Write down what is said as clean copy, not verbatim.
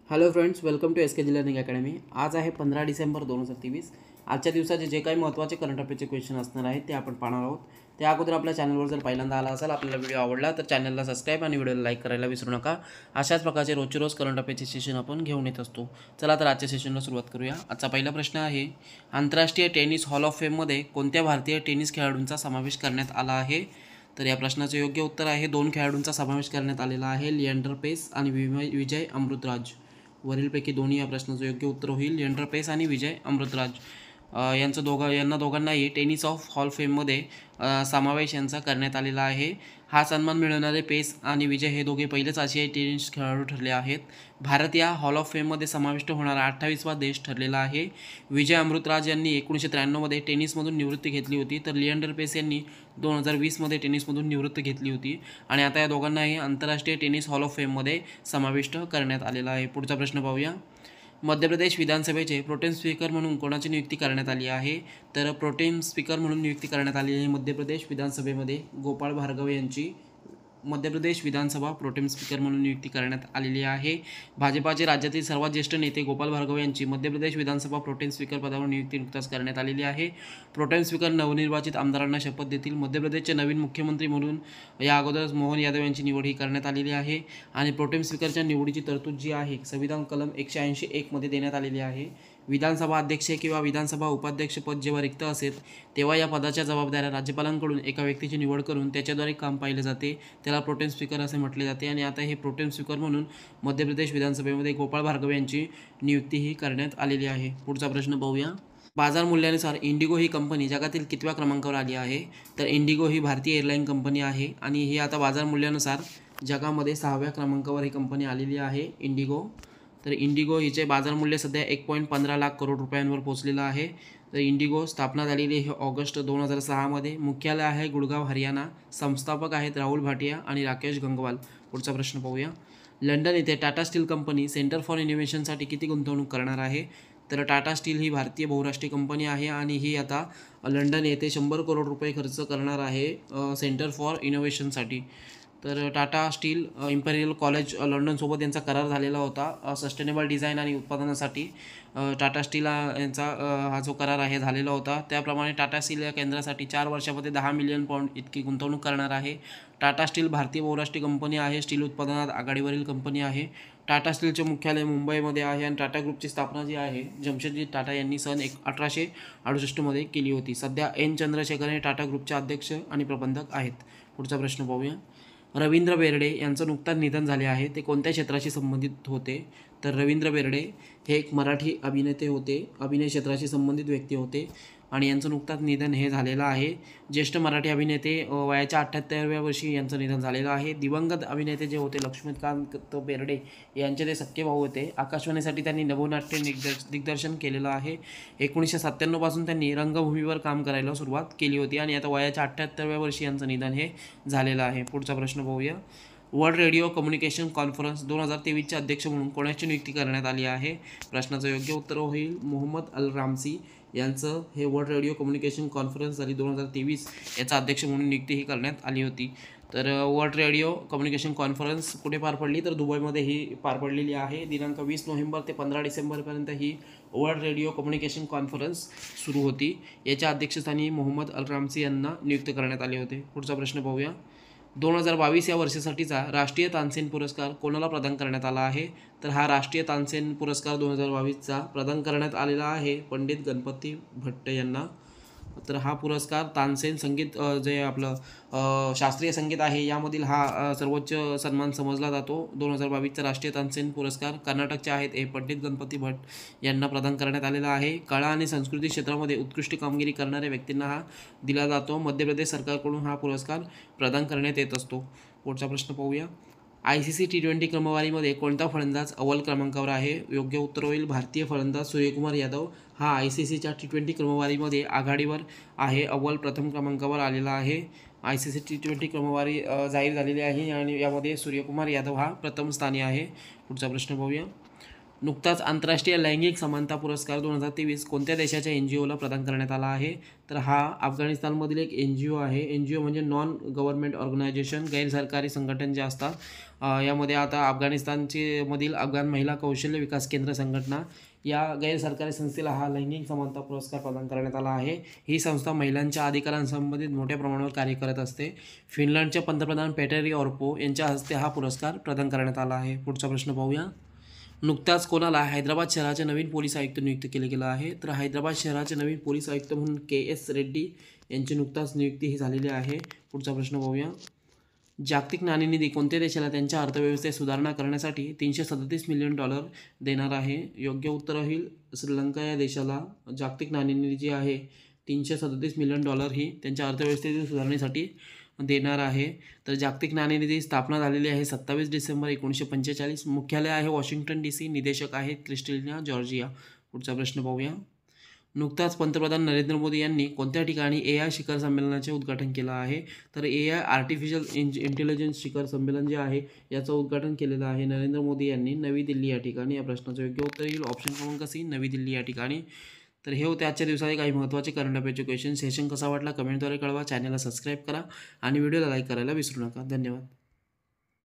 Hello friends, welcome to SKG learning academy. आज आहे 15 डिसेंबर 2023। आजच्या दिवसाचे जे काही महत्त्वाचे करंट अफेअरचे क्वेश्चन असणार आहेत ते आपण पाहणार आहोत। त्या अगोदर आपल्या चॅनलवर जर पहिल्यांदा आला असाल, आपल्याला व्हिडिओ आवडला तर चॅनलला सबस्क्राईब आणि व्हिडिओला लाईक करायला विसरू नका। अशाच प्रकारचे रोजचे रोज करंट अफेअरचे सेशन आपण घेऊन येत असतो। चला तर आजच्या सेशनला सुरुवात करूया। आजचा पहिला प्रश्न आहे, आंतरराष्ट्रीय टेनिस हॉल ऑफ फेममध्ये कोणत्या भारतीय टेनिस खेळाडूंचा समावेश करण्यात आला आहे? तर या प्रश्नाचं योग्य उत्तर आहे, 2 खेळाडूंचा समावेश करण्यात आलेला आहे, लिएंडर पेस आणि विजय अमृतराज। वरीलपैकी दोन्ही या प्रश्नाचं योग्य उत्तर होईल, लिएंडर पेस आणि विजय अमृतराज। यांना दोघांनाही टेनिस ऑफ हॉल फेममध्ये समावेश यांचा करण्यात आलेला आहे। हा सन्मान मिळवणारे पेस आणि विजय हे दोघे पहिलेच आशियाई टेनिस खेळाडू ठरले आहेत। भारत या हॉल ऑफ फेममध्ये समाविष्ट होणारा 28वा देश ठरलेला आहे। विजय अमृतराज यांनी 1993 मध्ये टेनिसमधून निवृत्ती घेतली होती, तर लिएंडर पेस यांनी 2020 मध्ये टेनिसमधून निवृत्ती घेतली होती आणि आता या दोघांनाही आंतरराष्ट्रीय टेनिस हॉल ऑफ फेममध्ये समाविष्ट करण्यात आलेला आहे। पुढचा प्रश्न पाहूया। मध्य प्रदेश विधानसभेचे प्रोटेम स्पीकर म्हणून कोणाची नियुक्ती करण्यात आली आहे? तर प्रोटेम स्पीकर म्हणून नियुक्ती करण्यात आली आहे मध्य प्रदेश विधानसभेमध्ये गोपाळ भार्गव यांची मध्य प्रदेश विधानसभा प्रोटेम स्पीकर म्हणून नियुक्ती करण्यात आलेली आहे। भाजपाचे राज्यातील सर्वात ज्येष्ठ नेते गोपाल भार्गव यांची मध्य प्रदेश विधानसभा प्रोटेम स्पीकर पदावर नियुक्ती नुकताच करण्यात आलेली आहे। प्रोटेम स्पीकर नवनिर्वाचित आमदारांना शपथ देतील। मध्य प्रदेशचे नवीन मुख्यमंत्री म्हणून या अगोदरच मोहन यादव यांची निवड ही करण्यात आलेली आहे आणि प्रोटेम स्पीकरच्या निवडीची तरतूद जी आहे संविधान कलम 181 मध्ये देण्यात आलेली आहे। विधानसभा अध्यक्ष किंवा विधानसभा उपाध्यक्ष पद जेव्हा रिक्त असेल तेव्हा या पदाच्या जबाबदाऱ्या राज्यपालांकडून एका व्यक्तीची निवड करून त्याच्याद्वारे काम पाहिले जाते, त्याला प्रोटेम स्पीकर असे म्हटले जाते आणि आता हे प्रोटेम स्पीकर म्हणून मध्य प्रदेश विधानसभेमध्ये गोपाळ भार्गव यांची नियुक्ती ही करण्यात आलेली आहे। पुढचा प्रश्न पाहूया। बाजार मूल्यानुसार इंडिगो ही कंपनी जगातील कितव्या क्रमांकावर आली आहे? तर इंडिगो ही भारतीय एअरलाईन कंपनी आहे आणि ही आता बाजार मूल्यानुसार जगामध्ये 6व्या क्रमांकावर ही कंपनी आलेली आहे इंडिगो। तर इंडिगो हिचे बाजार मूल्य सध्या 1.15 लाख करोड रुपयांवर पोहोचलेलं आहे। तर इंडिगो स्थापना झालेली आहे ऑगस्ट 2006 मध्ये। मुख्यालय आहे गुडगाव, हरियाणा। संस्थापक आहेत राहुल भाटिया आणि राकेश गंगवाल। पुढचा प्रश्न पाहूया। लंडन येथे Tata steel company center for इनोव्हेशनसाठी किती गुंतवणूक करणार आहे? तर टाटा स्टील ही भारतीय बहुराष्ट्रीय कंपनी आहे आणि ही आता लंडन येथे 100 करोड रुपये खर्च करणार आहे सेंटर फॉर इनोव्हेशनसाठी। तर टाटा स्टील इम्पेरियल कॉलेज लंडनसोबत यांचा करार झालेला होता सस्टेनेबल डिझाईन आणि उत्पादनासाठी। टाटा स्टील यांचा हा जो करार आहे झालेला होता, त्याप्रमाणे टाटा स्टील या केंद्रासाठी 4 वर्षामध्ये 10 मिलियन पाऊंड इतकी गुंतवणूक करणार आहे। टाटा स्टील भारतीय बहुराष्ट्रीय कंपनी आहे, स्टील उत्पादनात आघाडीवरील कंपनी आहे। टाटा स्टीलचे मुख्यालय मुंबईमध्ये आहे आणि टाटा ग्रुपची स्थापना जी आहे जमशेदजी टाटा यांनी सन 1868 मध्ये केली होती। सध्या एन चंद्रशेखर हे टाटा ग्रुपचे अध्यक्ष आणि प्रबंधक आहेत। पुढचा प्रश्न पाहूया। रवींद्र बेर्डे यांचं नुकताच निधन झाले आहे, ते कोणत्या क्षेत्राशी संबंधित होते? तर रवींद्र बेर्डे हे एक मराठी अभिनेते होते, अभिनय क्षेत्राशी संबंधित व्यक्ती होते आणि यांचं नुकताच निधन हे झालेलं आहे। ज्येष्ठ मराठी अभिनेते वयाच्या 78व्या वर्षी यांचं निधन झालेलं आहे। दिवंगत अभिनेते जे होते लक्ष्मीकांत बेर्डे यांचे ते सख्खे भाऊ होते। आकाशवाणीसाठी त्यांनी नभोनाट्य दिग्दर्शन केलेलं आहे। 1997 पासून त्यांनी रंगभूमीवर काम करायला सुरुवात केली होती आणि आता वयाच्या 78व्या वर्षी यांचं निधन हे झालेलं आहे। पुढचा प्रश्न पाहूया। वर्ल्ड रेडिओ कम्युनिकेशन कॉन्फरन्स 2023चे अध्यक्ष म्हणून कोणाची नियुक्ती करण्यात आली आहे? प्रश्नाचं योग्य उत्तर होईल मोहम्मद अल रामसी यांचं हे वर्ल्ड रेडिओ कम्युनिकेशन कॉन्फरन्स झाली 2023 याचा अध्यक्ष म्हणून नियुक्ती ही करण्यात आली होती। तर वर्ल्ड रेडिओ कम्युनिकेशन कॉन्फरन्स कुठे पार पडली? तर दुबईमध्ये ही पार पडलेली आहे। दिनांक 20 नोव्हेंबर ते 15 डिसेंबरपर्यंत ही वर्ल्ड रेडिओ कम्युनिकेशन कॉन्फरन्स सुरू होती। याच्या अध्यक्षस्थानी मोहम्मद अल रामसी यांना नियुक्त करण्यात आले होते। पुढचा प्रश्न पाहूया। 2022 या वर्षासाठीचा राष्ट्रीय तानसेन पुरस्कार कोणाला प्रदान करण्यात आला आहे? तर हा राष्ट्रीय तानसेन पुरस्कार 2022चा प्रदान करण्यात आलेला आहे पंडित गणपती भट्ट यांना। तर हा पुरस्कार तानसेन संगीत जे आपलं शास्त्रीय संगीत आहे यामधील हा सर्वोच्च सन्मान समजला जातो। 2022चा राष्ट्रीय तानसेन पुरस्कार कर्नाटकचे आहेत हे पंडित गणपती भट्ट यांना प्रदान करण्यात आलेला आहे। कला आणि संस्कृती क्षेत्रामध्ये उत्कृष्ट कामगिरी करणाऱ्या व्यक्तींना हा दिला जातो। मध्य प्रदेश सरकारकडून हा पुरस्कार प्रदान करण्यात येत असतो। पुढचा प्रश्न पाहूया। ICC T20 क्रमवारीमध्ये कोणता फलंदाज अव्वल क्रमांकावर आहे? योग्य उत्तर होईल भारतीय फलंदाज सूर्यकुमार यादव हा ICCच्या T20 क्रमवारीमध्ये आघाडीवर आहे, अव्वल प्रथम क्रमांकावर आलेला आहे। ICC T20 क्रमवारी जाहीर झालेली आहे आणि यामध्ये सूर्यकुमार यादव हा प्रथम स्थानी आहे। पुढचा प्रश्न पाहूया। नुकताच आंतरराष्ट्रीय लैंगिक समानता पुरस्कार 2023 कोणत्या देशाच्या NGOला प्रदान करण्यात आला आहे? तर हा अफगाणिस्तानमधील एक NGO आहे. NGO म्हणजे नॉन गव्हर्नमेंट ऑर्गनायझेशन, गैरसरकारी संघटन जे असतात. यामध्ये आता अफगाणिस्तानचे मधील अफगाण महिला कौशल्य विकास केंद्र संघटना या गैरसरकारी संस्थेला हा लैंगिक समानता पुरस्कार प्रदान करण्यात आला आहे. ही संस्था महिलांच्या अधिकारांसंबंधित मोठ्या प्रमाणावर कार्य करत असते. फिनलंडचे पंतप्रधान पेटेरी ऑर्पो यांच्या हस्ते हा पुरस्कार प्रदान करण्यात आला आहे. पुढचा प्रश्न पाहूया. नुकताच कोणाला हैदराबाद शहराचे नवीन पोलीस आयुक्त नियुक्त केले गेलं आहे? तर हैदराबाद शहराचे नवीन पोलीस आयुक्त म्हणून KS रेड्डी यांची नुकताच नियुक्ती ही झालेली आहे. पुढचा प्रश्न पाहूया. जागतिक नाणेनिधी कोणत्या देशाला त्यांच्या अर्थव्यवस्थेत सुधारणा करण्यासाठी $337 मिलियन देणार आहे? योग्य उत्तर होईल श्रीलंका या देशाला जागतिक नाणेनिधी जी आहे $337 मिलियन ही त्यांच्या अर्थव्यवस्थेतील सुधारणेसाठी देणार आहे. तर जागतिक नाणेनिधी स्थापना झालेली आहे 27 डिसेंबर 1945. मुख्यालय आहे वॉशिंग्टन DC. निदेशक आहेत क्रिस्टलिना जॉर्जिया. पुढचा प्रश्न पाहूया. नुकताच पंतप्रधान नरेंद्र मोदी यांनी कोणत्या ठिकाणी AI शिखर संमेलनाचे उद्घाटन केलं आहे? तर AI आर्टिफिशियल इंटेलिजन्स शिखर संमेलन जे आहे याचं उद्घाटन केलेलं आहे नरेंद्र मोदी यांनी नवी दिल्ली या ठिकाणी. या प्रश्नाचं योग्य उत्तर येईल ऑप्शन क्रमांक C, नवी दिल्ली या ठिकाणी. तर हे होते आजच्या दिवसाचे काही महत्त्वाचे करंट अफेअरचे क्वेश्चन. सेशन कसा वाटला कमेंटद्वारे कळवा. चॅनलला सबस्क्राईब करा आणि व्हिडिओला लाईक करायला विसरू नका. धन्यवाद.